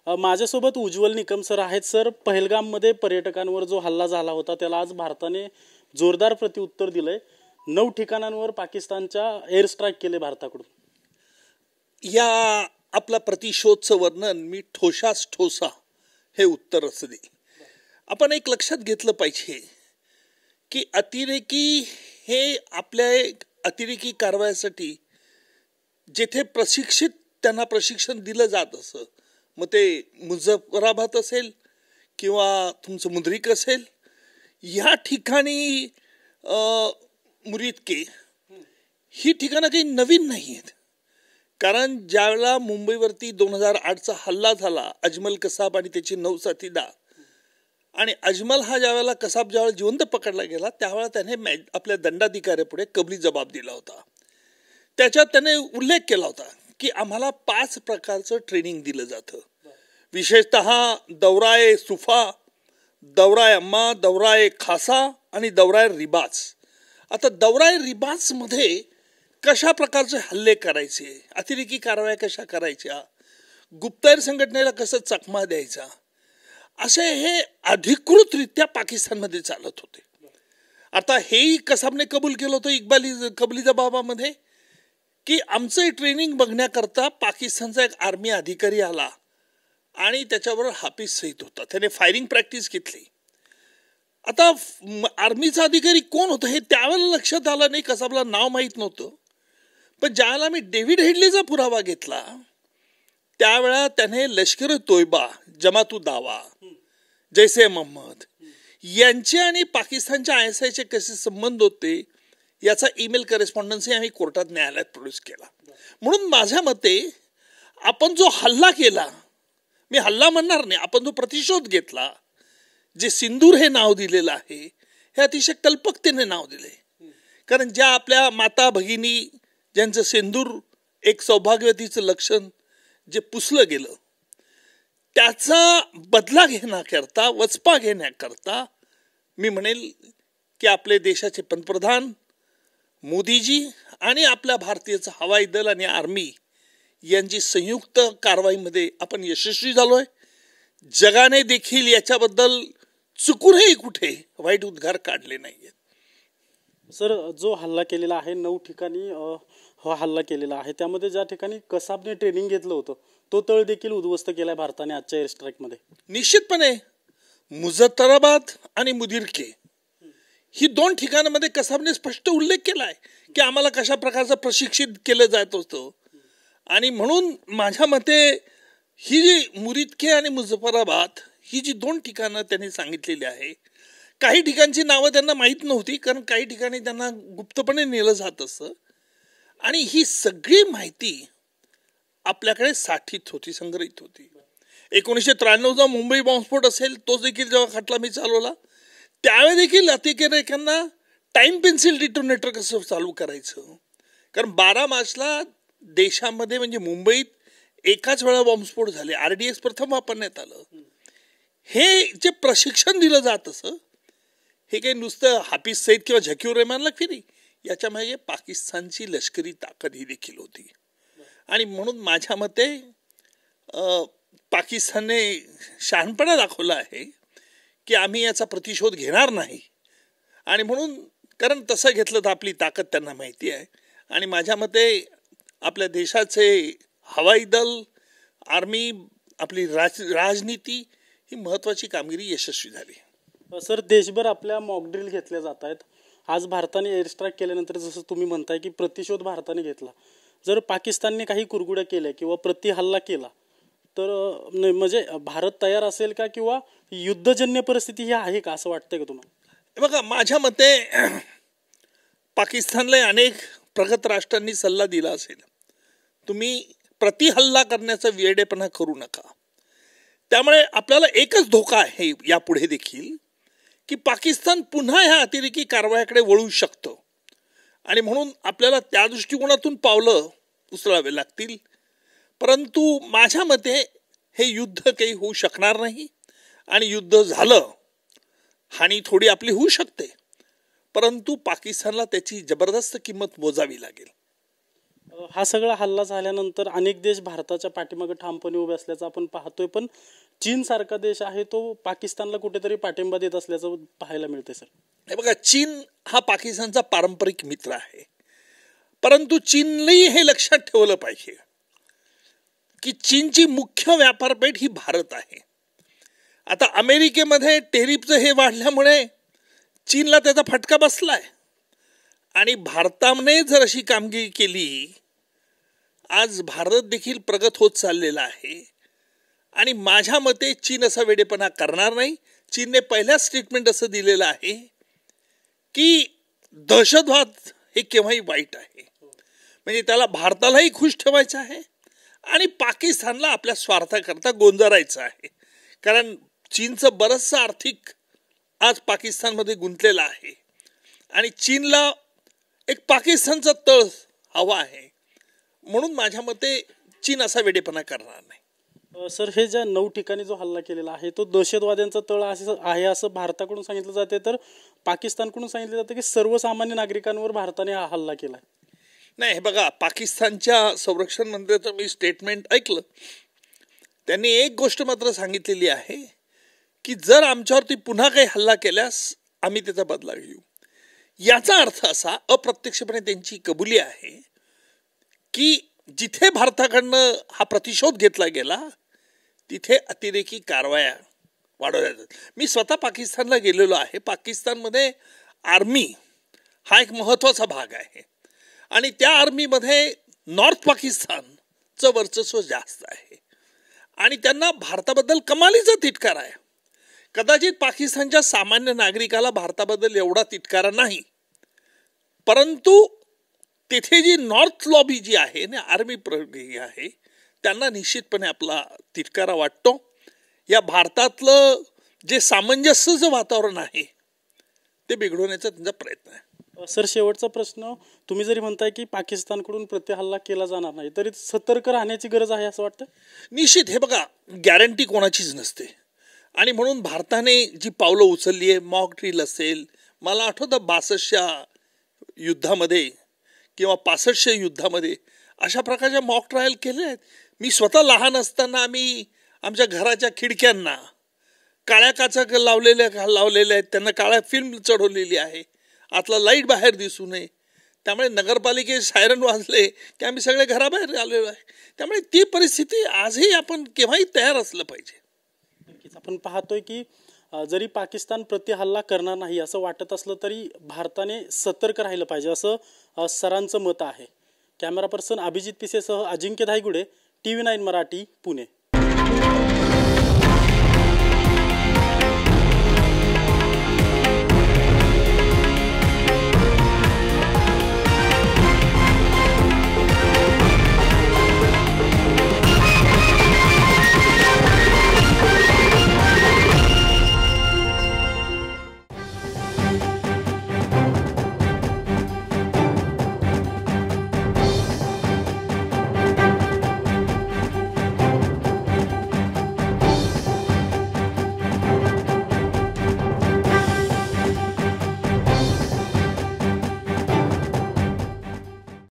माझ्यासोबत उज्ज्वल निकम सर आहेत. सर, पहलगाममध्ये पर्यटकांवर जो हल्ला झाला होता त्याला आज भारताने जोरदार प्रत्युत्तर दिलंय. 9 ठिकाणांवर पाकिस्तानच्या एअर स्ट्राईक केले भारताकडून. या आपला प्रतिशोधचं वर्णन मी ठोसास ठोसा हे उत्तर असं दे. आपण एक लक्षात घेतलं पाहिजे की अतिरेकी हे आपल्या अतिरेकी कारवायासाठी जेथे त्यांना प्रशिक्षण दिलं जात असं, मग ते मुझफ्फराबाद असेल किंवा तुमचं मुद्रिक असेल, या ठिकाणी मुरीदके ही ठिकाणं काही नवीन नाही आहेत. कारण ज्यावेळेला मुंबईवरती 2008चा हल्ला झाला, अजमल कसाब आणि त्याची 9 साथीदार, आणि अजमल हा ज्यावेळेला कसाब ज्यावेळेला जिवंत पकडला गेला त्यावेळेला त्याने आपल्या दंडाधिकाऱ्यापुढे कबली जबाब दिला होता. त्याच्यात त्याने उल्लेख केला होता की आम्हाला 5 प्रकारचं ट्रेनिंग दिलं जातं, विशेषतः दौराए सुफा, दौराए अम्मा, दौराए खासा आणि दौराए रिबाज. आता दौराए रिबाज मध्ये कशा प्रकारचे हल्ले करायचे, अतिरेकी कारवाया कशा करायच्या, गुप्तहेर संघटनेला कसं चकमा द्यायचा, असे हे अधिकृतरित्या पाकिस्तानमध्ये चालत होते. आता हेही कसाबने कबूल केलं होतं कबली जबाबामध्ये की आमचं ट्रेनिंग बघण्याकरता पाकिस्तानचा एक आर्मी अधिकारी आला आणि त्याच्याबरोबर हाफिज सईद होता, त्याने फायरिंग प्रॅक्टिस घेतली. आता आर्मीचा अधिकारी कोण होता हे त्यावेळेला लक्षात आलं नाही, कसाबला नाव माहीत नव्हतं. पण ज्यावेळेला मी डेव्हिड हेडलीचा पुरावा घेतला त्यावेळा त्याने लष्कर तोयबा, जमातु दावा, जैसे मोहम्मद यांचे आणि पाकिस्तानच्या ISIचे कसे संबंध होते याचा ईमेल करेस्पॉन्डन्सही आम्ही कोर्टात न्यायालयात प्रोड्यूस केला. म्हणून माझ्या मते आपण जो हल्ला केला, मी हल्ला म्हणणार नाही, आपण जो प्रतिशोध घेतला, जे सिंदूर हे नाव दिलेलं आहे हे अतिशय कल्पकतेने नाव दिले. कारण ज्या आपल्या माता भगिनी ज्यांचं सिंदूर एक सौभाग्यवतीचं लक्षण जे पुसलं गेलं, त्याचा बदला घेण्याकरता, वचपा घेण्याकरता मी म्हणेल की आपले देशाचे पंतप्रधान मोदीजी आणि आपल्या भारतीयचं हवाई दल आणि आर्मी यांची संयुक्त कारवाईमध्ये आपण यशस्वी झालोय. जगाने देखील याच्याबद्दल चुकूनही कुठे वाईट उद्गार काढले नाहीयेत. सर, जो हल्ला केलेला आहे 9 ठिकाणी हा हल्ला केलेला आहे, त्यामध्ये ज्या ठिकाणी कसाबने ट्रेनिंग घेतलं होतं तो तळ देखील उद्ध्वस्त केलाय भारताने आजच्या एअर स्ट्राईक मध्ये. निश्चितपणे मुझफ्फराबाद आणि मुदिरके ही 2 ठिकाणांमध्ये कसाबने स्पष्ट उल्लेख केलाय की आम्हाला कशा प्रकारचं प्रशिक्षित केलं जात होतं. आणि म्हणून माझ्या मते ही जी मुरिदके आणि मुझफ्फराबाद ही जी 2 ठिकाणं त्यांनी सांगितलेली आहे, काही ठिकाणची नावं त्यांना माहीत नव्हती कारण काही ठिकाणी त्यांना गुप्तपणे नेलं जात असं, आणि ही सगळी माहिती आपल्याकडे साठीत होती, संग्रहित होती. 1993चा मुंबई बॉम्बस्फोट असेल, तोच देखील जेव्हा खटला मी चालवला त्यावेळी देखील अतिरेक्यांना टाइम पेन्सिल डिटोनेटर कसं चालू करायचं, कारण 12 मार्चला देशामध्ये म्हणजे मुंबईत एकाच वेळा बॉम्बस्फोट झाले, RDX प्रथम वापरण्यात आलं. हे जे प्रशिक्षण दिलं जात असं, हे काही नुसतं हाफिज सईद किंवा झकीर रहमान लखवी नाही, याच्या मागे पाकिस्तानची लष्करी ताकद ही देखील होती. आणि म्हणून माझ्या मते पाकिस्तानने शहाणपणा दाखवला आहे की आम्ही याचा प्रतिशोध घेणार नाही. आणि म्हणून कारण तसं घेतलं तर आपली ताकद त्यांना माहिती आहे. आणि माझ्या मते आपल्या देशाचे हवाई दल, आर्मी, आपली राजनीती ही महत्त्वाची कामगिरी यशस्वी झाली. सर, देशभर आपल्या मॉकड्रिल घेतल्या जात आहेत. आज भारताने एअर स्ट्राईक केल्यानंतर जसं तुम्ही म्हणताय की प्रतिशोध भारताने घेतला, जर पाकिस्तानने काही कुरगुड्या केल्या किंवा प्रतिहल्ला केला तर म्हणजे भारत तयार असेल का, किंवा युद्धजन्य परिस्थिती ही आहे का, असं वाटतंय का तुम्हाला? बघा, माझ्या मते पाकिस्तानला अनेक प्रगत राष्ट्रांनी सल्ला दिला असेल, तुम्ही प्रतिहल्ला करण्याचा वेडेपणा करू नका. त्यामुळे आपल्याला एकच धोका आहे यापुढे देखील की पाकिस्तान पुन्हा ह्या अतिरेकी कारवायाकडे वळू शकतं. आणि म्हणून आपल्याला त्या दृष्टिकोनातून पावलं उचलावे लागतील. परंतु माझ्या मते हे युद्ध काही होऊ शकणार नाही. आणि युद्ध झालं, हानी थोडी आपली होऊ शकते, परंतु पाकिस्तानला त्याची जबरदस्त किंमत मोजावी लागेल. हा सगळा हल्ला झाल्यानंतर अनेक देश भारताच्या पाठीमागे ठामपणे उभे असल्याचं आपण पाहतोय, पण चीन सारखा देश आहे तो पाकिस्तानला कुठेतरी पाठिंबा देत असल्याचं पाहायला मिळते सर. हे बघा, चीन हा पाकिस्तानचा पारंपरिक मित्र आहे, परंतु चीनलाही हे लक्षात ठेवलं पाहिजे की चीनची मुख्य व्यापारपेठ ही भारत आहे. आता अमेरिकेमध्ये टेरिफचं हे वाढल्यामुळे चीनला त्याचा फटका बसलाय आणि भारताने जर अशी कामगिरी केली, आज भारत देखील प्रगत होत चाललेला आहे आणि माझ्या मते चीन असा वेडेपणा करणार नाही. चीनने पहिल्याच स्टेटमेंट असं दिलेलं आहे की दहशतवाद हे केव्हाही वाईट आहे, म्हणजे त्याला भारतालाही खुश ठेवायचं आहे आणि पाकिस्तानला आपल्या स्वार्थाकरता गोंजारायचं आहे. कारण चीनचं बरंचसं आर्थिक आज पाकिस्तानमध्ये गुंतलेलं आहे आणि चीनला एक पाकिस्तानचा तळ हवा आहे, म्हणून माझ्या मते चीन असा वेडेपणा करणार नाही. सर, हे ज्या 9 ठिकाणी जो हल्ला केलेला आहे तो दहशतवाद्यांचा तळ आहे असं भारताकडून सांगितलं जाते, तर पाकिस्तानकडून सांगितलं जातं की सर्वसामान्य नागरिकांवर भारताने हा हल्ला केला. नाही, हे बघा, पाकिस्तानच्या संरक्षण मंत्र्याचं मी स्टेटमेंट ऐकलं. त्यांनी एक गोष्ट मात्र सांगितलेली आहे की जर आमच्यावरती पुन्हा काही हल्ला केल्यास आम्ही त्याचा बदला घेऊ. याचा अर्थ असा, अप्रत्यक्षपणे त्यांची कबुली आहे की जिथे भारताकडनं हा प्रतिशोध घेतला गेला तिथे अतिरेकी कारवाया वाढवल्या जातात. मी स्वतः पाकिस्तानला गेलेलो आहे. पाकिस्तानमध्ये आर्मी हा एक महत्त्वाचा भाग आहे आणि त्या आर्मीमध्ये नॉर्थ पाकिस्तानचं वर्चस्व जास्त आहे आणि त्यांना भारताबद्दल कमालीचा तिटकारा आहे. कदाचित पाकिस्तानच्या सामान्य नागरिकाला भारताबद्दल एवढा तिटकारा नाही, परंतु तिथे जी नॉर्थ लॉबी जी आहे ना, आर्मी प्रगी आहे, त्यांना निश्चितपणे आपला तिटकारा वाटतो. या भारतातलं जे सामंजस्याचं वातावरण आहे ते बिघडवण्याचा त्यांचा प्रयत्न आहे. सर, शेवटचा प्रश्न, तुम्ही जरी म्हणताय की पाकिस्तानकडून प्रतिहल्ला केला जाणार नाही, तरी सतर्क राहण्याची गरज आहे असं वाटतं? निश्चित. हे बघा, गॅरंटी कोणाचीच नसते आणि म्हणून भारताने जी पावलं उचलली आहे, मॉक ड्रिल असेल, मला आठवतं 62च्या युद्धामध्ये किंवा 65च्या युद्धामध्ये अशा प्रकारच्या मॉक ट्रायल केले आहेत. मी स्वतः लहान असताना आम्ही आमच्या घराच्या खिडक्यांना काळ्या काचा लावलेल्या आहेत, त्यांना काळ्या फिल्म चढवलेली आहे, आतला लाईट बाहेर दिसू नये. त्यामुळे नगरपालिकेचे सायरन वाजले की आम्ही सगळे घराबाहेर आलेलो आहे. त्यामुळे ती परिस्थिती आजही आपण केव्हाही तयार असलं पाहिजे. नक्कीच. आपण पाहतोय की जरी पाकिस्तान प्रतिहल्ला करणार नाही असं वाटत असलं तरी भारताने सतर्क राहिलं पाहिजे असं सरांचं मत आहे. कॅमेरा पर्सन अभिजित पिसेसह अजिंक्य धायगुडे, TV9 मराठी, पुणे.